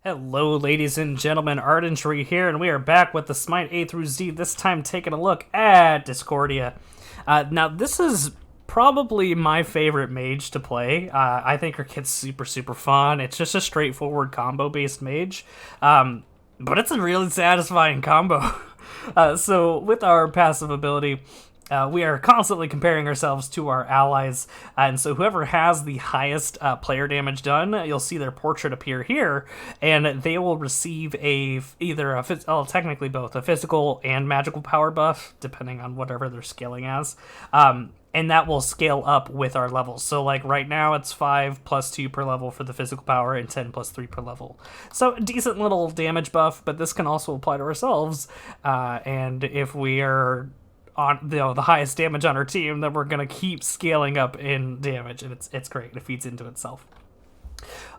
Hello, ladies and gentlemen, Ardentree here, and we are back with the SMITE A through Z, this time taking a look at Discordia. Now, this is probably my favorite mage to play. I think her kit's super fun. It's just a straightforward combo-based mage, but it's a really satisfying combo. So, with our passive ability, we are constantly comparing ourselves to our allies, and so whoever has the highest player damage done, you'll see their portrait appear here, and they will receive technically both a physical and magical power buff, depending on whatever they're scaling as. And that will scale up with our levels. So like right now it's 5 plus 2 per level for the physical power and 10 plus 3 per level. So a decent little damage buff, but this can also apply to ourselves. And if we are on the highest damage on our team, then we're gonna keep scaling up in damage, and it's great. It feeds into itself.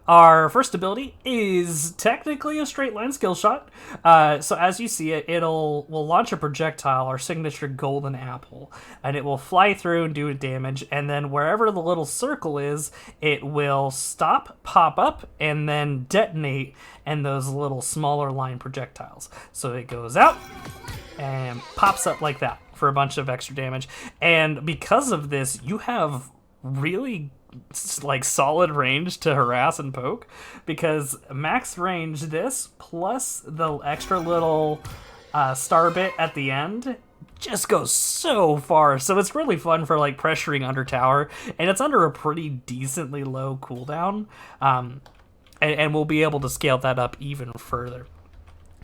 Our first ability is technically a straight line skill shot. So as you see it, will launch a projectile, our signature golden apple, and it will fly through and do damage, and then wherever the little circle is, it will stop, pop up, and then detonate in those little smaller line projectiles. So it goes out and pops up like that for a bunch of extra damage. And because of this, you have really like solid range to harass and poke, because max range this plus the extra little star bit at the end just goes so far. So it's really fun for like pressuring under tower, and it's under a pretty decently low cooldown, and we'll be able to scale that up even further.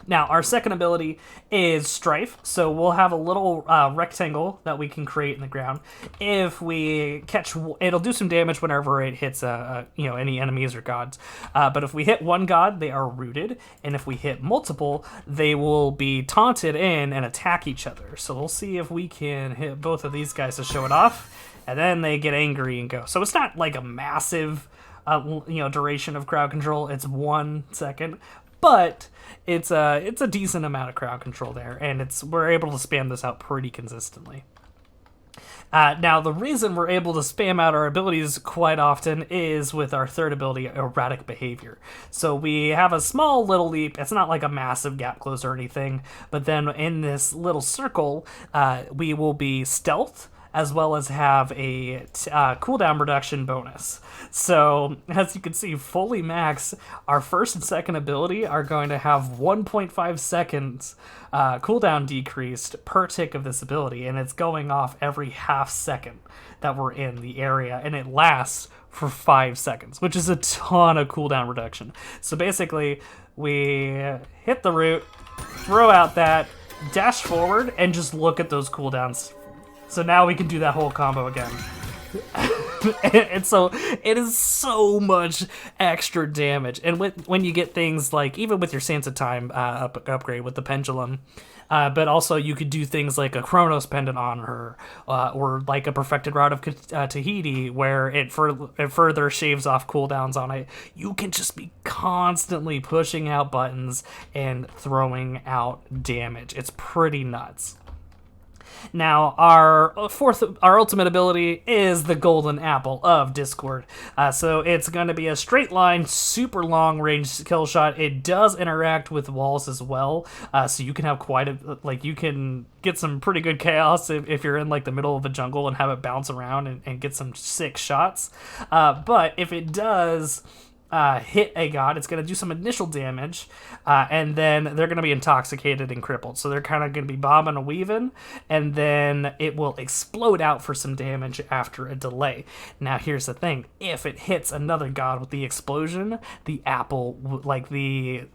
Now, our second ability is Strife, so we'll have a little rectangle that we can create in the ground. If we catch, it'll do some damage whenever it hits any enemies or gods. But if we hit one god, they are rooted, and if we hit multiple, they will be taunted in and attack each other. So we'll see if we can hit both of these guys to show it off, and then they get angry and go. So it's not like a massive duration of crowd control. It's 1 second. But it's a decent amount of crowd control there, and we're able to spam this out pretty consistently. Now, the reason we're able to spam out our abilities quite often is with our third ability, Erratic Behavior. So we have a small little leap. It's not like a massive gap close or anything, but then in this little circle, we will be stealth, as well as have a cooldown reduction bonus. So, as you can see, fully max, our first and second ability are going to have 1.5 seconds cooldown decreased per tick of this ability, and it's going off every half second that we're in the area, and it lasts for 5 seconds, which is a ton of cooldown reduction. So basically, we hit the root, throw out that, dash forward, and just look at those cooldowns. So now we can do that whole combo again. And so it is so much extra damage. And when you get things like, even with your Sands of Time upgrade with the Pendulum, but also you could do things like a Chronos Pendant on her, or like a Perfected Rod of Tahiti, where it further shaves off cooldowns on it. You can just be constantly pushing out buttons and throwing out damage. It's pretty nuts. Now, our ultimate ability is the Golden Apple of Discord. So it's going to be a straight line, super long range kill shot. It does interact with walls as well, so you can have you can get some pretty good chaos if you're in like the middle of the jungle and have it bounce around and get some sick shots. But if it does hit a god, it's going to do some initial damage, and then they're going to be intoxicated and crippled. So they're kind of going to be bobbing and weaving, and then it will explode out for some damage after a delay. Now, here's the thing. If it hits another god with the explosion, the apple, like the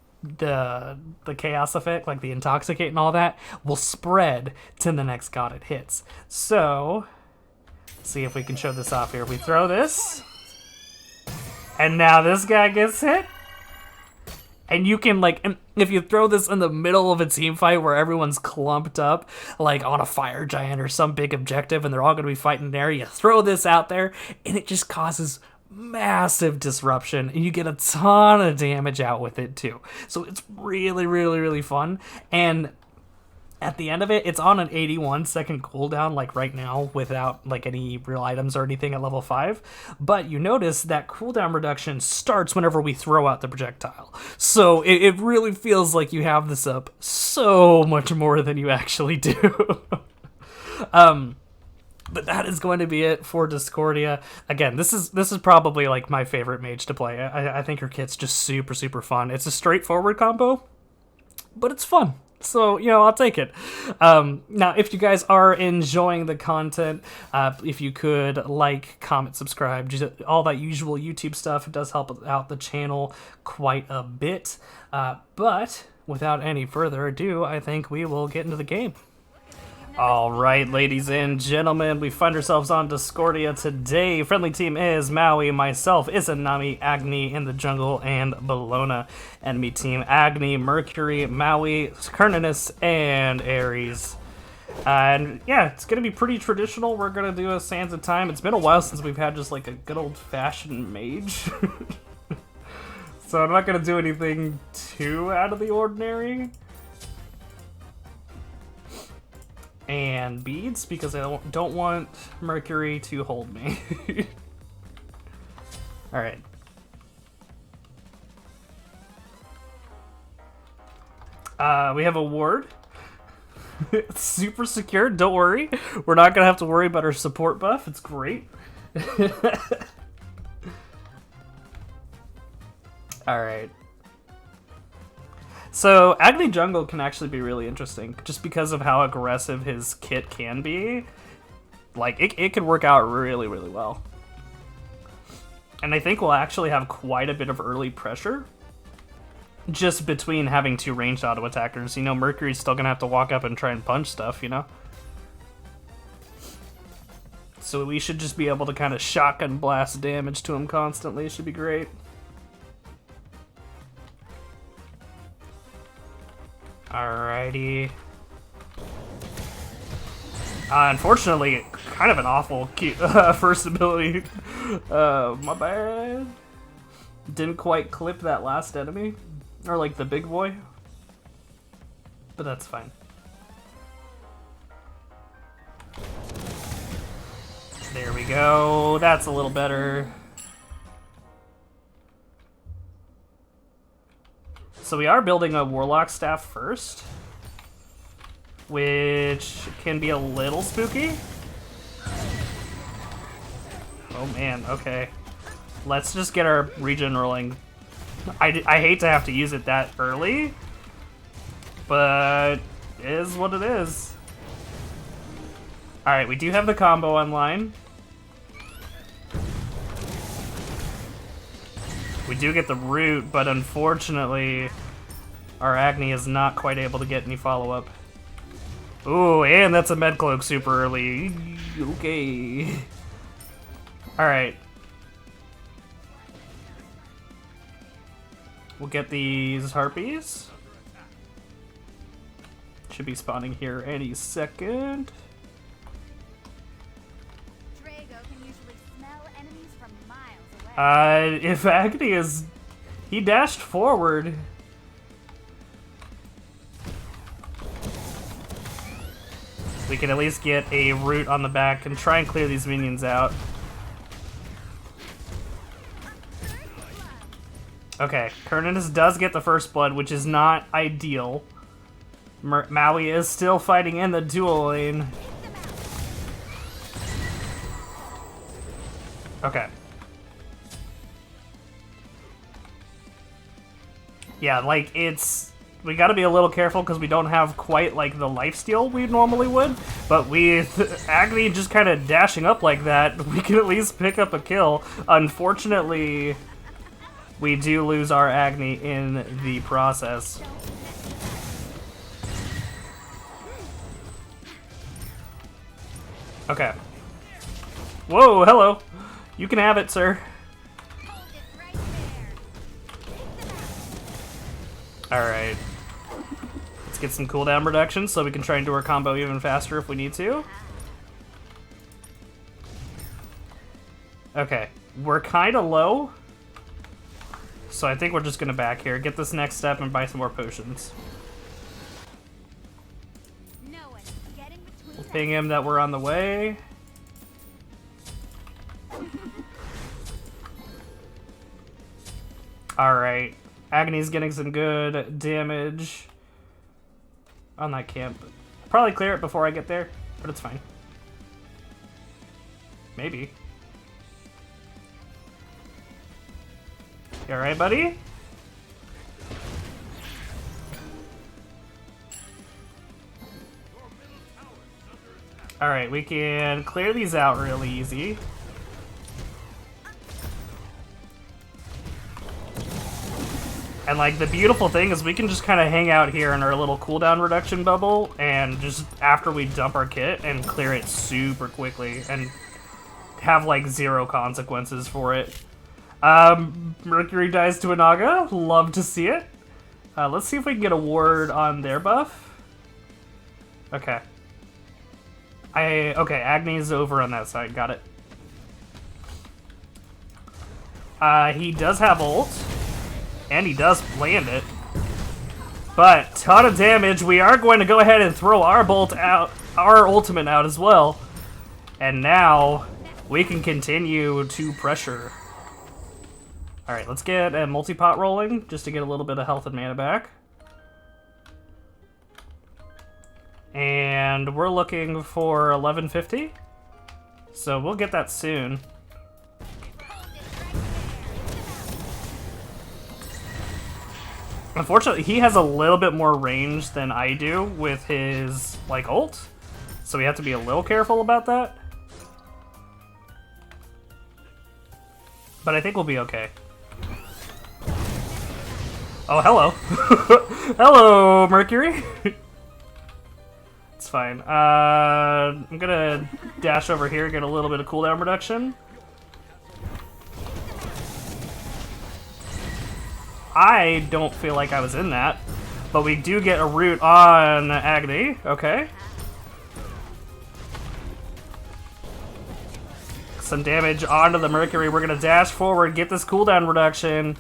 chaos effect, like the intoxicate and all that, will spread to the next god it hits. So, let's see if we can show this off here. We throw this, and now this guy gets hit. And you can, if you throw this in the middle of a team fight where everyone's clumped up, like on a fire giant or some big objective, and they're all going to be fighting there, you throw this out there, and it just causes massive disruption, and you get a ton of damage out with it too. So it's really fun. And At the end of it, it's on an 81-second cooldown, like right now, without like any real items or anything at level 5. But you notice that cooldown reduction starts whenever we throw out the projectile. So it really feels like you have this up so much more than you actually do. But that is going to be it for Discordia. Again, this is probably like my favorite mage to play. I think her kit's just super, super fun. It's a straightforward combo, but it's fun. So, you know, I'll take it. Now, if you guys are enjoying the content, if you could like, comment, subscribe, just all that usual YouTube stuff, it does help out the channel quite a bit. But without any further ado, I think we will get into the game. Alright, ladies and gentlemen, we find ourselves on Discordia today. Friendly team is Maui, myself, Izanami, Agni in the jungle, and Bellona. Enemy team, Agni, Mercury, Maui, Cernunnos, and Ares. And yeah, it's going to be pretty traditional. We're going to do a Sands of Time. It's been a while since we've had just like a good old-fashioned mage. So I'm not going to do anything too out of the ordinary. And beads, because I don't want Mercury to hold me. Alright. We have a ward. It's super secure, don't worry. We're not going to have to worry about our support buff. It's great. Alright. So, Agni Jungle can actually be really interesting, just because of how aggressive his kit can be. Like, it could work out really, really well. And I think we'll actually have quite a bit of early pressure, just between having two ranged auto attackers. You know, Mercury's still gonna have to walk up and try and punch stuff, you know? So we should just be able to kind of shotgun blast damage to him constantly. It should be great. Alrighty. Unfortunately, kind of an awful first ability. My bad. Didn't quite clip that last enemy. Or like the big boy. But that's fine. There we go. That's a little better. So we are building a Warlock Staff first, which can be a little spooky. Oh man, okay. Let's just get our regen rolling. I hate to have to use it that early, but it is what it is. Alright, we do have the combo online. We do get the root, but unfortunately, our Agni is not quite able to get any follow-up. Ooh, and that's a med cloak super early. Okay. Alright. We'll get these harpies. Should be spawning here any second. If Agni is... He dashed forward. We can at least get a root on the back and try and clear these minions out. Okay, Cernunnos does get the first blood, which is not ideal. Maui is still fighting in the dual lane. Okay. Yeah, like, we gotta be a little careful because we don't have quite, like, the lifesteal we normally would, but with Agni just kind of dashing up like that, we can at least pick up a kill. Unfortunately, we do lose our Agni in the process. Okay. Whoa, hello. You can have it, sir. Alright. Let's get some cooldown reduction so we can try and do our combo even faster if we need to. Okay. We're kind of low. So I think we're just going to back here, get this next step, and buy some more potions. Ping him that we're on the way. Alright. Agony's getting some good damage on that camp. Probably clear it before I get there, but it's fine. Maybe. You alright, buddy? Alright, we can clear these out really easy. And like the beautiful thing is we can just kind of hang out here in our little cooldown reduction bubble and just after we dump our kit and clear it super quickly and have like 0 consequences for it. Mercury dies to a Naga. Love to see it. Let's see if we can get a ward on their buff. Okay. Okay, Agni's over on that side. Got it. He does have ult. And he does land it. But, ton of damage. We are going to go ahead and throw our bolt out, our ultimate out as well. And now, we can continue to pressure. Alright, let's get a multi-pot rolling, just to get a little bit of health and mana back. And we're looking for 1150. So we'll get that soon. Unfortunately, he has a little bit more range than I do with his, like, ult. So we have to be a little careful about that. But I think we'll be okay. Oh, hello. Hello, Mercury. It's fine. I'm gonna dash over here, get a little bit of cooldown reduction. I don't feel like I was in that, but we do get a root on Agony. Okay. Some damage onto the Mercury. We're gonna dash forward, get this cooldown reduction.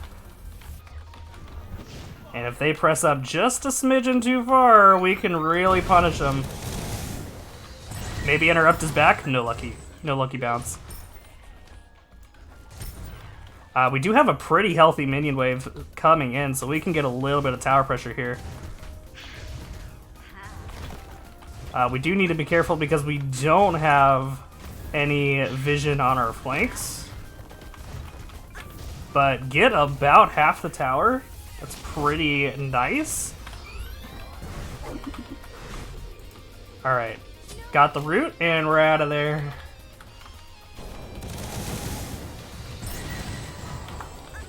And if they press up just a smidgen too far, we can really punish them. Maybe interrupt his back? No lucky. No lucky bounce. We do have a pretty healthy minion wave coming in, so we can get a little bit of tower pressure here. We do need to be careful because we don't have any vision on our flanks. But get about half the tower. That's pretty nice. Alright. Got the root, and we're out of there.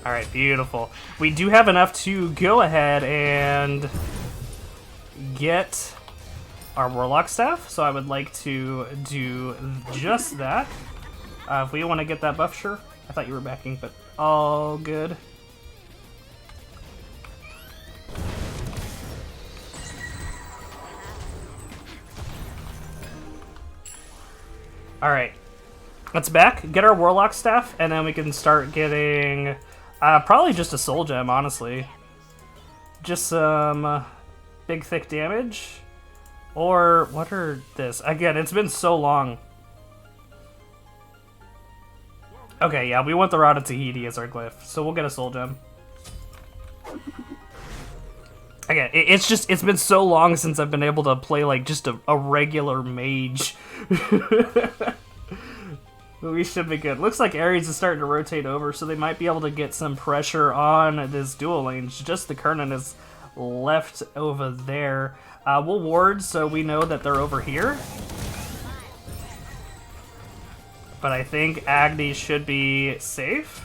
Alright, beautiful. We do have enough to go ahead and get our Warlock Staff, so I would like to do just that. If we want to get that buff, sure. I thought you were backing, but all good. Alright. Let's back, get our Warlock Staff, and then we can start getting... probably just a soul gem, honestly. Just some big, thick damage. Or, what are this? Again, it's been so long. Okay, yeah, we want the Rod of Tahiti as our glyph, so we'll get a soul gem. Again, it's been so long since I've been able to play, like, just a regular mage. We should be good. Looks like Ares is starting to rotate over, so they might be able to get some pressure on this dual lane. Just the Kernan is left over there. We'll ward so we know that they're over here. But I think Agni should be safe.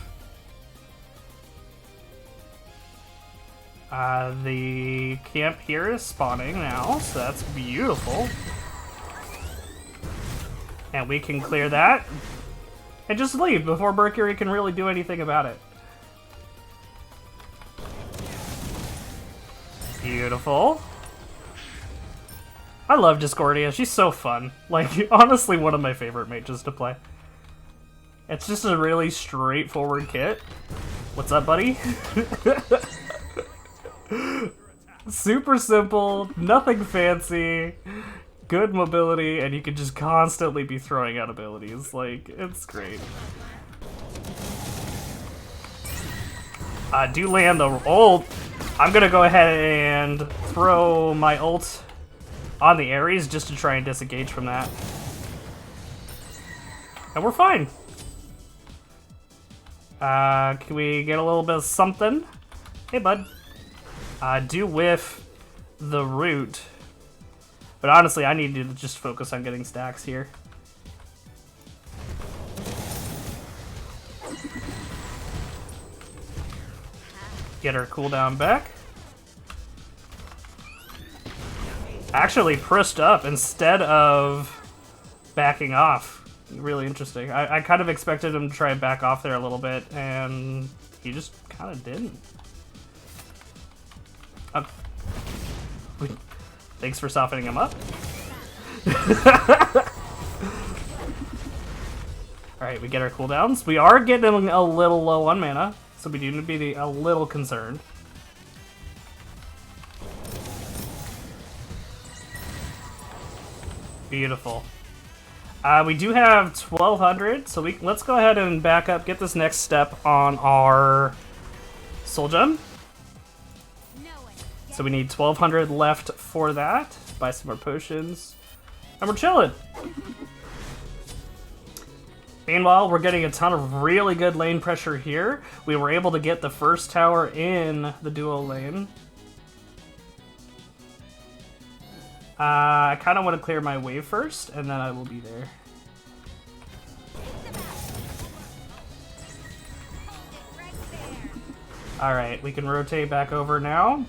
The camp here is spawning now, so that's beautiful. And we can clear that. And just leave before Mercury can really do anything about it. Beautiful. I love Discordia. She's so fun. Like, honestly, one of my favorite mages to play. It's just a really straightforward kit. What's up, buddy? Super simple, nothing fancy. good mobility, and you can just constantly be throwing out abilities. Like, it's great. Do land the ult. I'm gonna go ahead and throw my ult on the Ares just to try and disengage from that. And we're fine. Can we get a little bit of something? Hey, bud. Do whiff the root. But honestly, I need to just focus on getting stacks here. Get our cooldown back. Actually pushed up instead of backing off. Really interesting. I kind of expected him to try and back off there a little bit, and he just kind of didn't. Thanks for softening him up. Alright, we get our cooldowns. We are getting a little low on mana, so we do need to be a little concerned. Beautiful. We do have 1200, so let's go ahead and back up, get this next step on our soul gem. So we need 1200 left for that. Buy some more potions, and we're chilling. Meanwhile, we're getting a ton of really good lane pressure here. We were able to get the first tower in the duo lane. I kind of want to clear my wave first, and then I will be there. Alright, we can rotate back over now.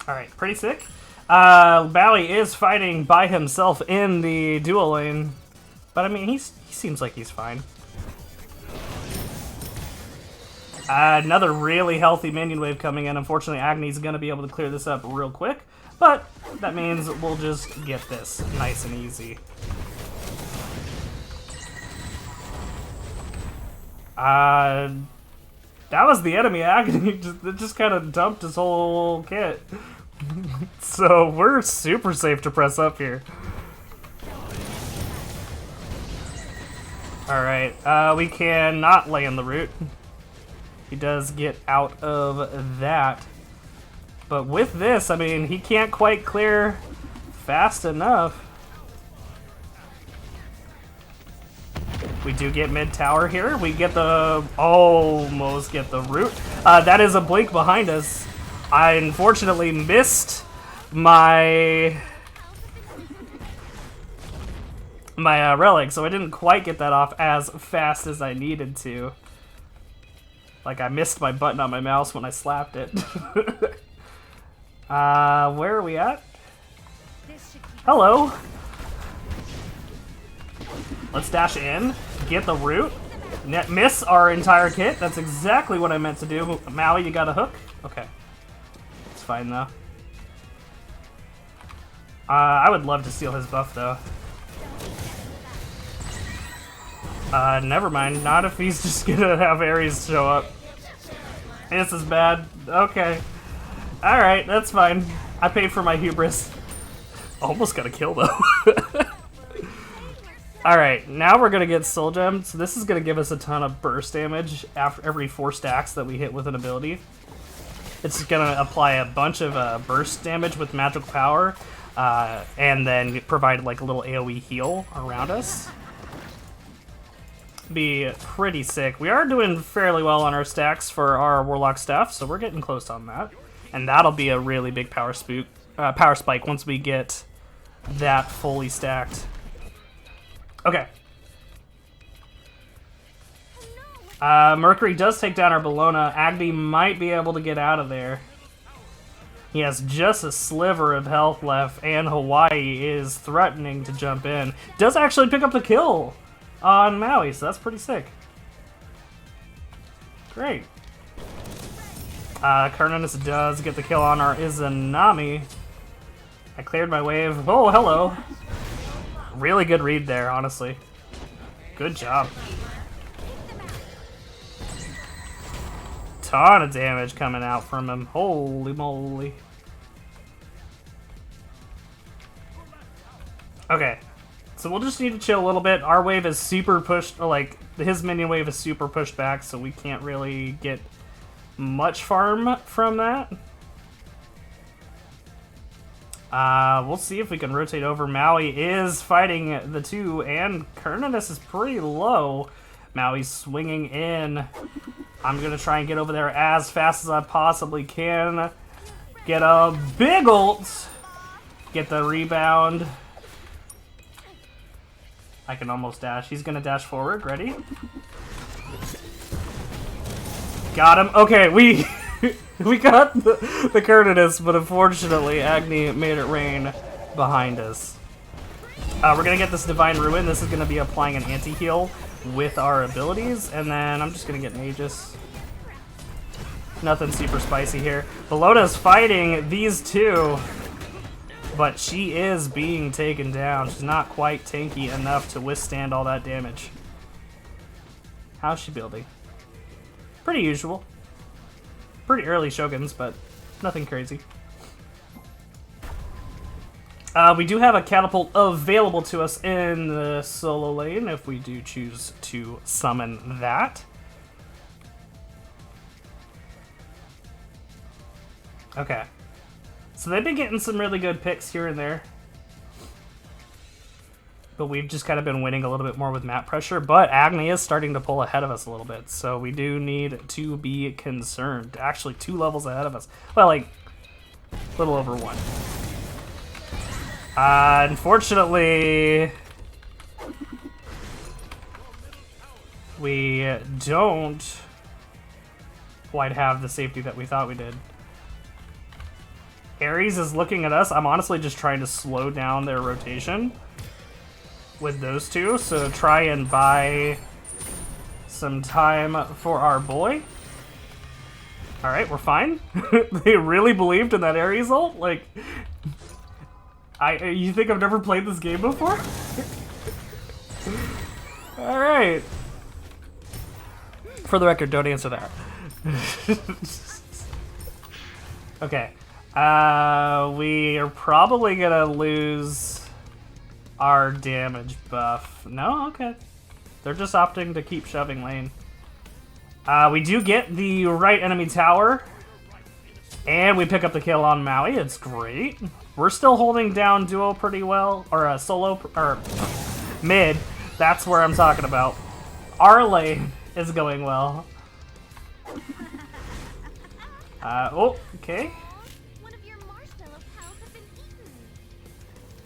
Alright, pretty sick. Bally is fighting by himself in the duo lane, but I mean, he seems like he's fine. Another really healthy minion wave coming in. Unfortunately, Agni's going to be able to clear this up real quick, but that means we'll just get this nice and easy. That was the enemy. Agni just kind of dumped his whole kit. So we're super safe to press up here. Alright, we cannot lay in the root. He does get out of that. But with this, I mean, he can't quite clear fast enough. We do get mid tower here. We get the... almost get the root. That is a blink behind us. I unfortunately missed my relic, so I didn't quite get that off as fast as I needed to. Like, I missed my button on my mouse when I slapped it. Where are we at? Hello! Let's dash in, get the root, miss our entire kit. That's exactly what I meant to do. Maui, you got a hook? Okay. It's fine, though. I would love to steal his buff, though. Never mind. Not if he's just gonna have Ares show up. This is bad. Okay. Alright, that's fine. I paid for my hubris. Almost got a kill, though. Alright, now we're gonna get Soul Gem. So this is gonna give us a ton of burst damage after every 4 stacks that we hit with an ability. It's gonna apply a bunch of burst damage with magical power, and then provide like a little AoE heal around us. Be pretty sick. We are doing fairly well on our stacks for our Warlock staff, so we're getting close on that. And that'll be a really big power spike once we get that fully stacked. Okay. Mercury does take down our Bellona. Agni might be able to get out of there. He has just a sliver of health left, and Hawaii is threatening to jump in. Does actually pick up the kill on Maui, so that's pretty sick. Great. Karnanis does get the kill on our Izanami. I cleared my wave. Oh, hello. Really good read there, honestly. Good job. Ton of damage coming out from him. Holy moly. Okay. So we'll just need to chill a little bit. Our wave is super pushed, like, his minion wave is super pushed back, so we can't really get much farm from that. We'll see if we can rotate over. Maui is fighting the two, and Kernanus is pretty low. Maui's swinging in. I'm gonna try and get over there as fast as I possibly can. Get a big ult. Get the rebound. I can almost dash. He's gonna dash forward. Ready? Got him. Okay, we got the Kernanus, but unfortunately Agni made it rain behind us. We're gonna get this Divine Ruin. This is gonna be applying an anti-heal with our abilities, and then I'm just gonna get Magus. Nothing super spicy here. Bellona's fighting these two, but she is being taken down. She's not quite tanky enough to withstand all that damage. How's she building? Pretty usual. Pretty early Shoguns, but nothing crazy. We do have a catapult available to us in the solo lane if we do choose to summon that. Okay. So they've been getting some really good picks here and there. But we've just kind of been winning a little bit more with map pressure. But Agni is starting to pull ahead of us a little bit. So we do need to be concerned. Actually, 2 levels ahead of us. Well, like, a little over 1. Unfortunately, we don't quite have the safety that we thought we did. Ares is looking at us. I'm honestly just trying to slow down their rotation with those two, so try and buy some time for our boy. Alright, we're fine. They really believed in that Ares ult? Like, you think I've never played this game before? Alright. For the record, don't answer that. Okay. We are probably gonna lose our damage buff. No? Okay. They're just opting to keep shoving lane. We do get the right enemy tower. And we pick up the kill on Maui. It's great. We're still holding down duo pretty well. Or solo, or mid. That's where I'm talking about. Our lane is going well. Oh, okay.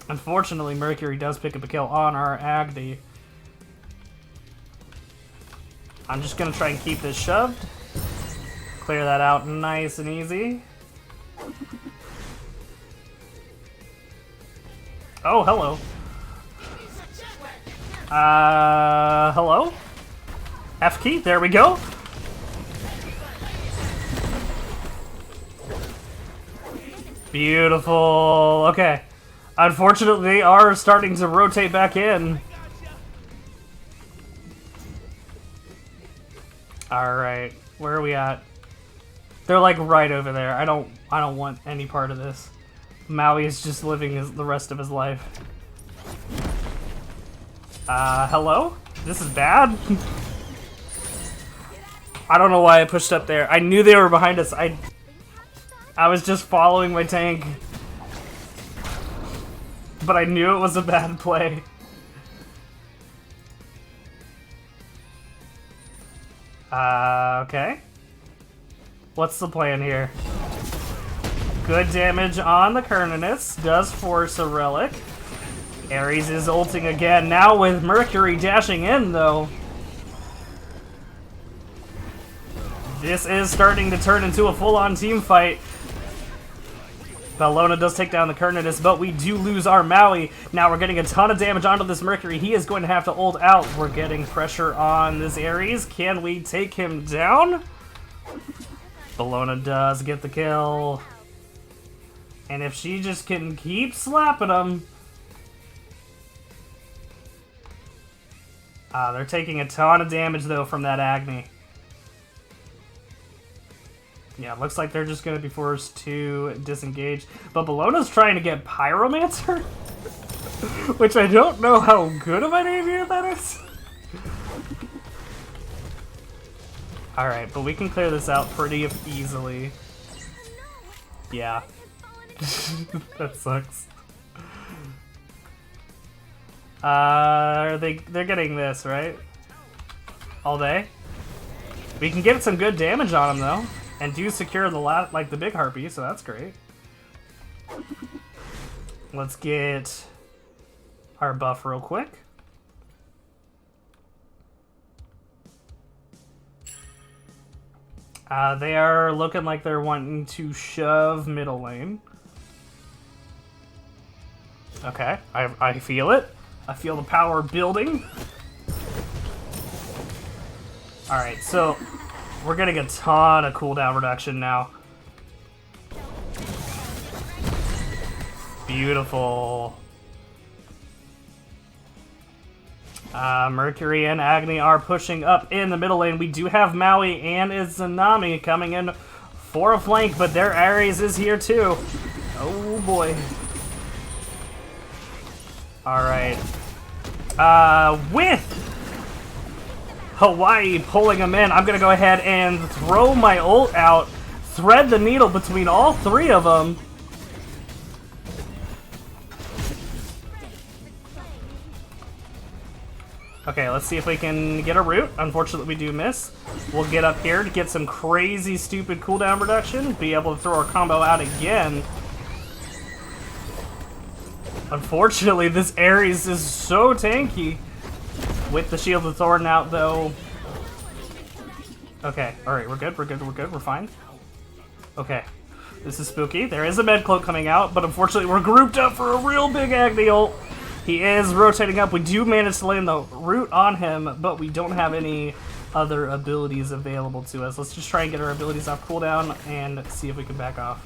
Unfortunately, Mercury does pick up a kill on our Agni. I'm just gonna try and keep this shoved. Clear that out nice and easy. Oh, hello. Hello? F key, there we go. Beautiful. Okay. Unfortunately, they are starting to rotate back in. Alright, where are we at? They're like right over there. I don't want any part of this. Maui is just living the rest of his life. Hello? This is bad? I don't know why I pushed up there. I knew they were behind us. I was just following my tank. But I knew it was a bad play. Okay. What's the plan here? Good damage on the Kernanus. Does force a relic. Ares is ulting again. Now with Mercury dashing in, though. This is starting to turn into a full-on team fight. Bellona does take down the Kernanus, but we do lose our Maui. Now we're getting a ton of damage onto this Mercury. He is going to have to ult out. We're getting pressure on this Ares. Can we take him down? Bellona does get the kill. And if she just can keep slapping him... they're taking a ton of damage, though, from that Agni. Yeah, looks like they're just going to be forced to disengage. But Bellona's trying to get Pyromancer? Which I don't know how good of an idea that is. Alright, but we can clear this out pretty easily. Yeah. That sucks. They're getting this, right? All day? We can get some good damage on them though. And do secure the the big harpy, so that's great. Let's get our buff real quick. They are looking like they're wanting to shove middle lane. Okay, I feel it. I feel the power building. Alright, so we're getting a ton of cooldown reduction now. Beautiful. Mercury and Agni are pushing up in the middle lane. We do have Maui and Izanami coming in for a flank, but their Ares is here too. Oh boy. Alright. With Hawaii pulling them in, I'm gonna go ahead and throw my ult out, thread the needle between all three of them. Okay, let's see if we can get a root. Unfortunately, we do miss. We'll get up here to get some crazy, stupid cooldown reduction. Be able to throw our combo out again. Unfortunately, this Ares is so tanky. With the Shield of Thorn out, though. Okay, alright, we're good, we're fine. Okay, this is spooky. There is a med cloak coming out, but unfortunately we're grouped up for a real big Agni ult. He is rotating up. We do manage to land the root on him, but we don't have any other abilities available to us. Let's just try and get our abilities off cooldown and see if we can back off.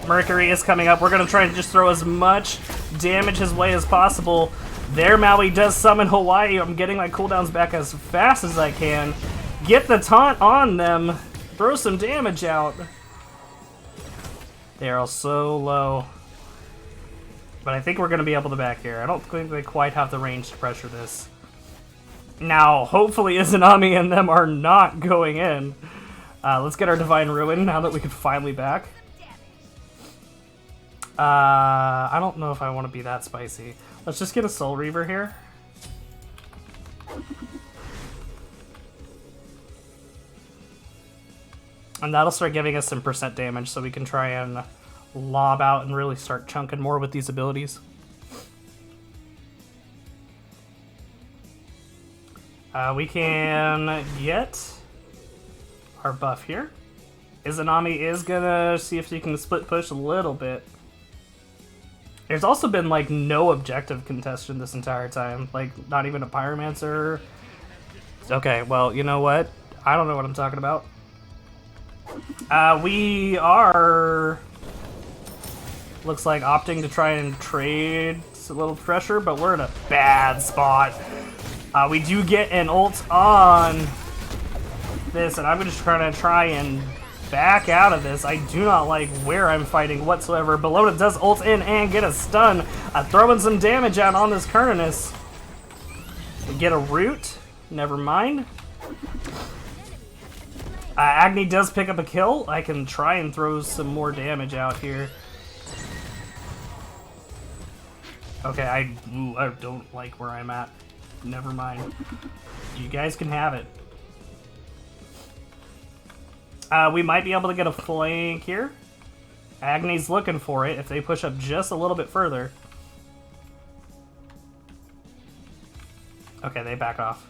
Mercury is coming up. We're going to try and just throw as much damage his way as possible. There, Maui does summon Hawaii. I'm getting my cooldowns back as fast as I can. Get the taunt on them. Throw some damage out. They are all so low. But I think we're going to be able to back here. I don't think they quite have the range to pressure this. Now, hopefully Izanami and them are not going in. Let's get our Divine Ruin now that we can finally back. I don't know if I want to be that spicy. Let's just get a Soul Reaver here. And that'll start giving us some percent damage so we can try and lob out and really start chunking more with these abilities. We can get our buff here. Izanami is gonna see if she can split push a little bit. There's also been like no objective contested this entire time. Like not even a pyromancer. Okay, well, you know what? I don't know what I'm talking about. We are, looks like, opting to try and trade a little pressure, but we're in a bad spot. We do get an ult on this, and I'm just trying to try and back out of this. I do not like where I'm fighting whatsoever. Bellona does ult in and get a stun. Throwing some damage out on this Kernus. We get a root. Never mind. Agni does pick up a kill. I can try and throw some more damage out here. Okay, I don't like where I'm at. Never mind. You guys can have it. We might be able to get a flank here. Agni's looking for it if they push up just a little bit further. Okay, they back off.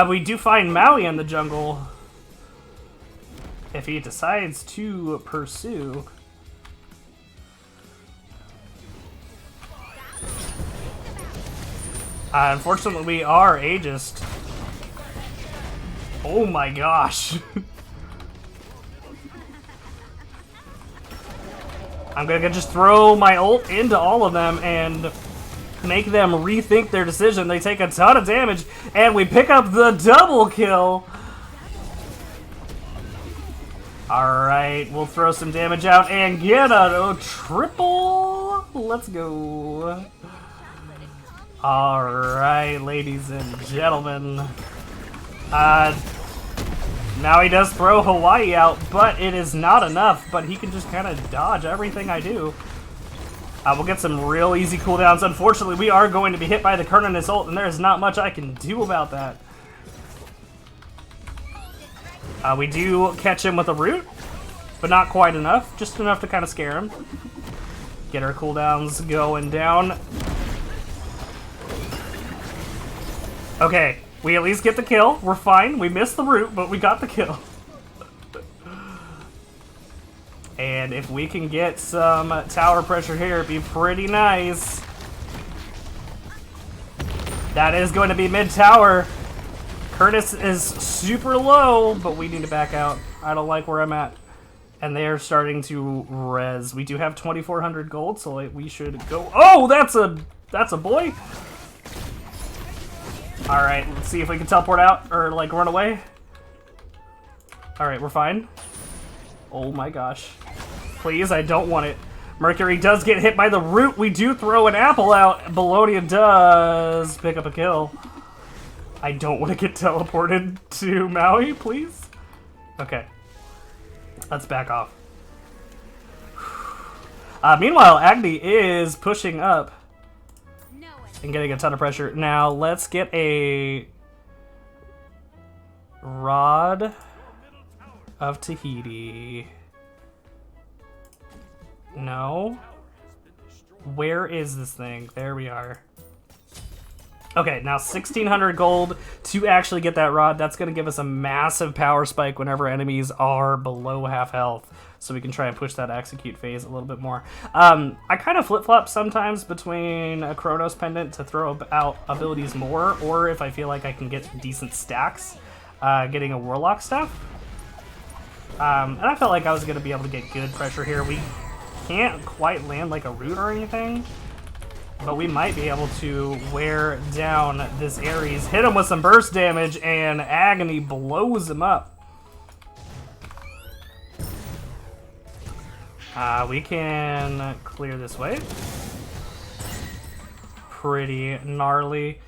We do find Maui in the jungle. If he decides to pursue. Unfortunately, we are ageist. Oh my gosh. I'm gonna just throw my ult into all of them and make them rethink their decision. They take a ton of damage, and we pick up the double kill. Alright, we'll throw some damage out and get a triple. Let's go. Alright, ladies and gentlemen. Now he does throw Hawaii out, but it is not enough. But he can just kind of dodge everything I do. We'll get some real easy cooldowns. Unfortunately, we are going to be hit by the Kern and his ult, and there's not much I can do about that. We do catch him with a root, but not quite enough. Just enough to kind of scare him. Get our cooldowns going down. Okay, we at least get the kill. We're fine. We missed the root, but we got the kill. And if we can get some tower pressure here, it'd be pretty nice. That is going to be mid-tower. Curtis is super low, but we need to back out. I don't like where I'm at. And they are starting to res. We do have 2,400 gold, so we should go. Oh, that's a boy. All right, let's see if we can teleport out or like run away. All right, we're fine. Oh my gosh. Please, I don't want it. Mercury does get hit by the root. We do throw an apple out. Belonia does pick up a kill. I don't want to get teleported to Maui, please. Okay. Let's back off. Meanwhile, Agni is pushing up and getting a ton of pressure. Now, let's get a Rod of Tahiti. No. Where is this thing? There we are. Okay, now 1,600 gold to actually get that rod. That's going to give us a massive power spike whenever enemies are below half health. So we can try and push that execute phase a little bit more. I kind of flip-flop sometimes between a Chronos Pendant to throw out abilities more, or if I feel like I can get decent stacks, getting a Warlock staff. And I felt like I was going to be able to get good pressure here. We can't quite land like a root or anything, but we might be able to wear down this Ares, hit him with some burst damage, and Agony blows him up. We can clear this way. Pretty gnarly.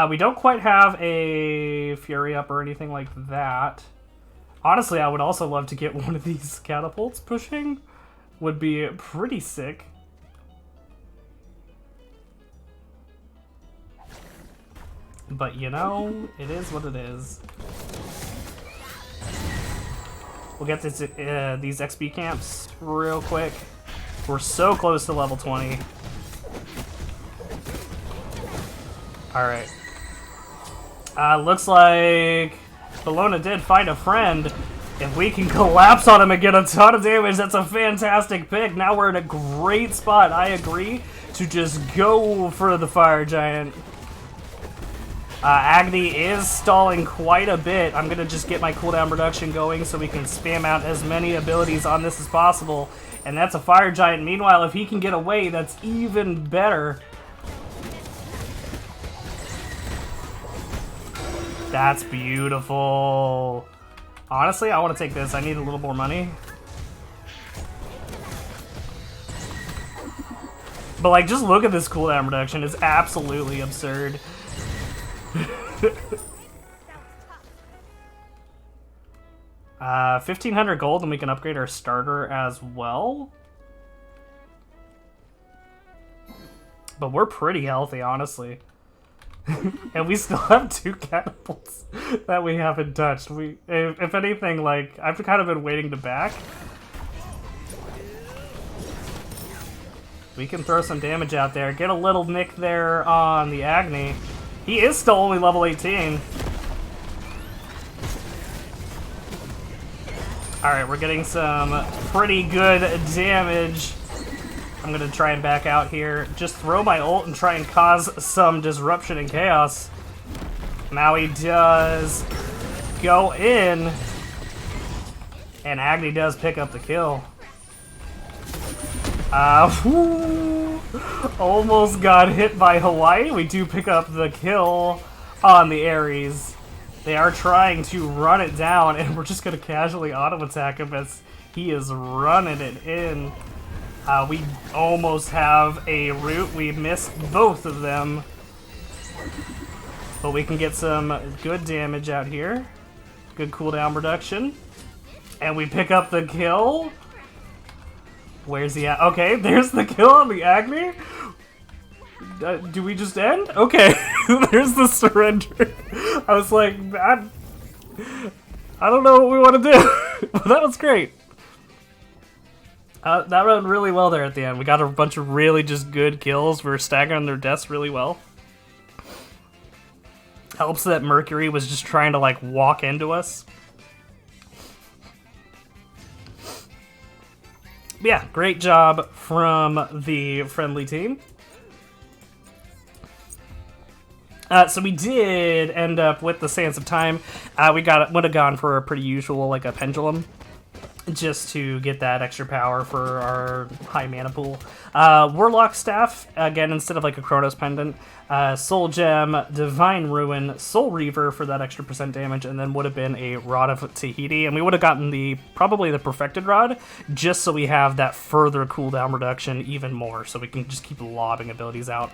We don't quite have a Fury up or anything like that. Honestly, I would also love to get one of these catapults pushing. Would be pretty sick. But you know, it is what it is. We'll get this, these XP camps real quick. We're so close to level 20. Alright. Looks like Bologna did find a friend. If we can collapse on him and get a ton of damage, that's a fantastic pick. Now we're in a great spot, I agree, to just go for the Fire Giant. Agni is stalling quite a bit. I'm going to just get my cooldown reduction going so we can spam out as many abilities on this as possible. And that's a Fire Giant. Meanwhile, if he can get away, that's even better. That's beautiful. Honestly, I want to take this. I need a little more money. But like, just look at this cooldown reduction. It's absolutely absurd. 1,500 gold, and we can upgrade our starter as well. But we're pretty healthy, honestly. And we still have 2 catapults that we haven't touched. If anything, like, I've kind of been waiting to back. We can throw some damage out there. Get a little nick there on the Agni. He is still only level 18. Alright, we're getting some pretty good damage. I'm gonna try and back out here. Just throw my ult and try and cause some disruption and chaos. Maui does go in. And Agni does pick up the kill. Almost got hit by Hawaii. We do pick up the kill on the Ares. They are trying to run it down, and we're just going to casually auto-attack him as he is running it in. We almost have a root. We missed both of them. But we can get some good damage out here. Good cooldown reduction. And we pick up the kill. Where's he at? Okay, there's the kill on the Agni. Do we just end? Okay, there's the surrender. I was like, I don't know what we want to do. But that was great. That ran really well there at the end. We got a bunch of really just good kills. We were staggering their deaths really well. Helps that Mercury was just trying to like walk into us. Yeah, great job from the friendly team. So we did end up with the Sands of Time. Would have gone for a pretty usual, like a pendulum, just to get that extra power for our high mana pool. Warlock Staff, again, instead of like a Chronos Pendant. Soul Gem, Divine Ruin, Soul Reaver for that extra % damage, and then would have been a Rod of Tahiti. And we would have gotten probably the Perfected Rod, just so we have that further cooldown reduction even more, so we can just keep lobbing abilities out.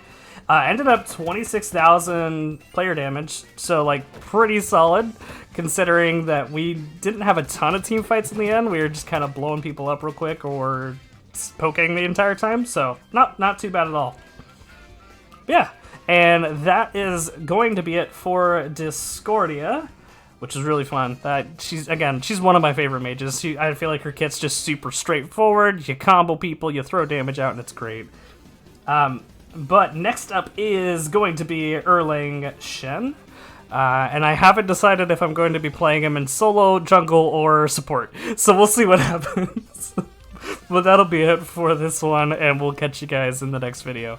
Ended up 26,000 player damage, so like pretty solid, considering that we didn't have a ton of team fights in the end. We were just kind of blowing people up real quick or poking the entire time, so not too bad at all. Yeah, and that is going to be it for Discordia, which is really fun. She's one of my favorite mages. I feel like her kit's just super straightforward. You combo people, you throw damage out, and it's great. But next up is going to be Erlang Shen. And I haven't decided if I'm going to be playing him in solo, jungle, or support. So we'll see what happens. But that'll be it for this one, and we'll catch you guys in the next video.